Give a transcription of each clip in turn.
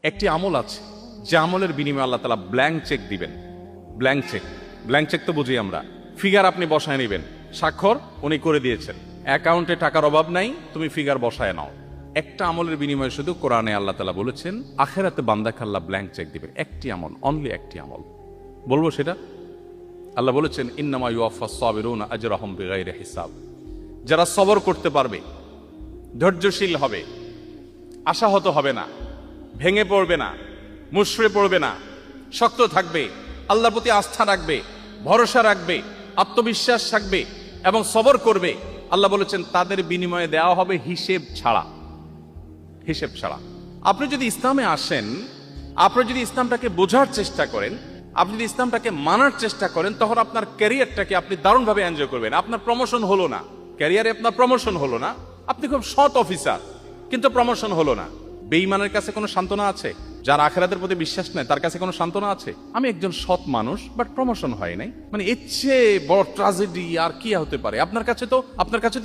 একটি আমল আছে যে আমলের বিনিময়ে আল্লাহ তাআলা ব্ল্যাঙ্ক চেক দিবেন। ব্ল্যাঙ্ক চেক তো বুঝি আমরা, ফিগার আপনি বসায় নেবেন, স্বাক্ষর উনি করে দিয়েছেন, অ্যাকাউন্টে টাকার অভাব নাই, তুমি ফিগার বসায় নাও। একটা আমলের বিনিময়ে শুধু কোরআনে আল্লাহ তাআলা বলেছেন আখিরাতে বান্দাকে আল্লাহ ব্ল্যাঙ্ক চেক দিবেন। একটি আমল, অনলি একটি আমল। বলবো সেটা? আল্লাহ বলেছেন ইন্নামা ইউওয়াফাস সাবিরুনা আজরাহুম বিগাইরি হিসাব। যারা সবর করতে পারবে, ধৈর্যশীল হবে, আশাহত হবে না, ভেঙে পড়বে না, মুশড়ে পড়বে না, শক্ত থাকবে, আল্লাহর প্রতি আস্থা রাখবে, ভরসা রাখবে, আত্মবিশ্বাস রাখবে এবং সবর করবে, আল্লাহ বলেছেন তাদের বিনিময়ে দেওয়া হবে হিসেব ছাড়া। আপনি যদি ইসলামে আসেন, আপনি যদি ইসলামটাকে বোঝার চেষ্টা করেন, আপনি যদি ইসলামটাকে মানার চেষ্টা করেন, তখন আপনার ক্যারিয়ারটাকে আপনি দারুণভাবে এনজয় করবেন। আপনার প্রমোশন হলো না, ক্যারিয়ারে আপনার প্রমোশন হলো না, আপনি খুব সৎ অফিসার কিন্তু প্রমোশন হলো না। বেঈমানের কাছে কোনো সান্ত্বনা আছে? যার আখিরাতের প্রতি বিশ্বাস নেই তার কাছে কোনো সান্ত্বনা আছে? আমি একজন সৎ মানুষ বাট প্রমোশন হয় নাই, মানে এর চেয়ে বড় ট্র্যাজেডি আর কি হতে পারে? আপনার কাছে তো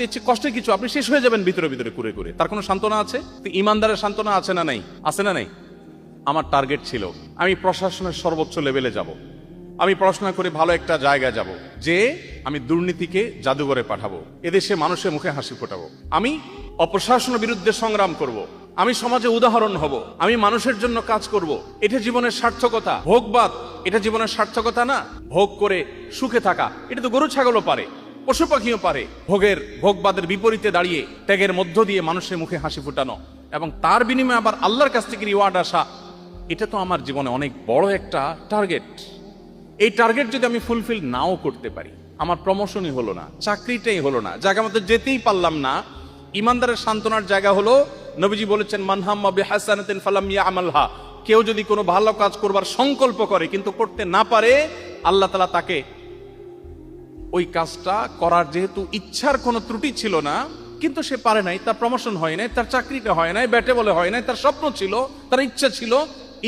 এর চেয়ে কষ্টের কিছু, আপনি শেষ হয়ে যাবেন ভিতরে ভিতরে কুরে কুরে। তার কোনো সান্ত্বনা আছে? তো ইমানদারের সান্ত্বনা আছে না নাই? আছে না নাই? আমার টার্গেট ছিল আমি প্রশাসনের সর্বোচ্চ লেভেলে যাব, আমি পড়াশোনা করে ভালো একটা জায়গায় যাব, যে আমি দুর্নীতিকে জাদুঘরে পাঠাবো, এদেশে মানুষের মুখে হাসি ফোটাবো, আমি অপ্রশাসনের বিরুদ্ধে সংগ্রাম করব, আমি সমাজে উদাহরণ হব, আমি মানুষের জন্য কাজ করব। এটা জীবনের সার্থকতা। ভোগবাদ এটা জীবনের সার্থকতা না। ভোগ করে সুখে থাকা এটা তো গরু ছাগলও পারে, পশু পাখিও পারে। ভোগবাদের বিপরীতে দাঁড়িয়ে ত্যাগের মধ্য দিয়ে মানুষের মুখে হাসি ফোটানো এবং তার বিনিময়ে আবার আল্লাহর কাছ থেকে রিওয়ার্ড আসা, এটা তো আমার জীবনে অনেক বড় একটা টার্গেট। এই টার্গেট যদি আমি ফুলফিল নাও করতে পারি, আমার প্রমোশনই হলো না, চাকরিটাই হলো না, জায়গা মতো যেতেই পারলাম না, ইমানদারের সান্ত্বনার জায়গা হলো নবীজি বলেছেন মান হাম্মা বিহাসানাতিন ফালাম ইয়ামালহা। কেউ যদি কোনো ভালো কাজ করবার সংকল্প করে কিন্তু করতে না পারে, আল্লাহ তাআলা তাকে ওই কাজটা করার যেহেতু ইচ্ছার কোনো ত্রুটি ছিল না, কিন্তু সে পারে নাই, তার প্রমোশন হয় নাই, তার চাকরিটা হয় নাই, ব্যাটে বলে হয় নাই, তার স্বপ্ন ছিল, তার ইচ্ছা ছিল,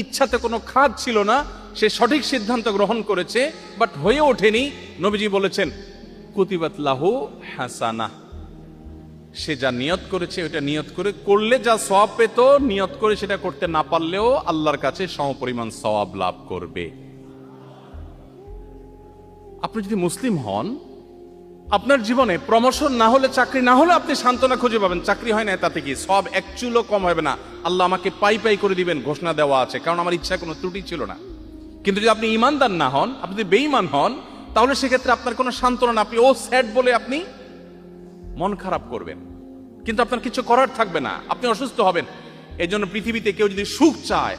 ইচ্ছাতে কোনো খাদ ছিল না, সে সঠিক সিদ্ধান্ত গ্রহণ করেছে বাট হয়ে ওঠেনি। নবীজি বলেছেন কুতিবাত লাহু হাসানা। সে যা নিয়ত করেছে ওটা নিয়ত করে করলে যা সওয়াব পেত, নিয়ত করে সেটা করতে না পারলেও আল্লাহর কাছে সমপরিমাণ সওয়াব লাভ করবে। আপনি যদি মুসলিম হন, আপনার জীবনে প্রমোশন না হলে, চাকরি না হলে আপনি সান্ত্বনা খুঁজে পাবেন। চাকরি হয় না তাতে কি সব এক চুলও কম হবে না, আল্লাহ আমাকে পাই করে দিবেন, ঘোষণা দেওয়া আছে, কারণ আমার ইচ্ছা কোনো ত্রুটি ছিল না। কিন্তু যদি আপনি ইমানদার না হন, আপনি যদি বেঈমান হন, তাহলে সেক্ষেত্রে আপনার কোনো সান্ত্বনা না, আপনি ও স্যাড বলে আপনি মন খারাপ করবেন, কিন্তু আপনার কিছু করার থাকবে না, আপনি অসুস্থ হবেন। এই জন্য পৃথিবীতে কেউ যদি সুখ চায়,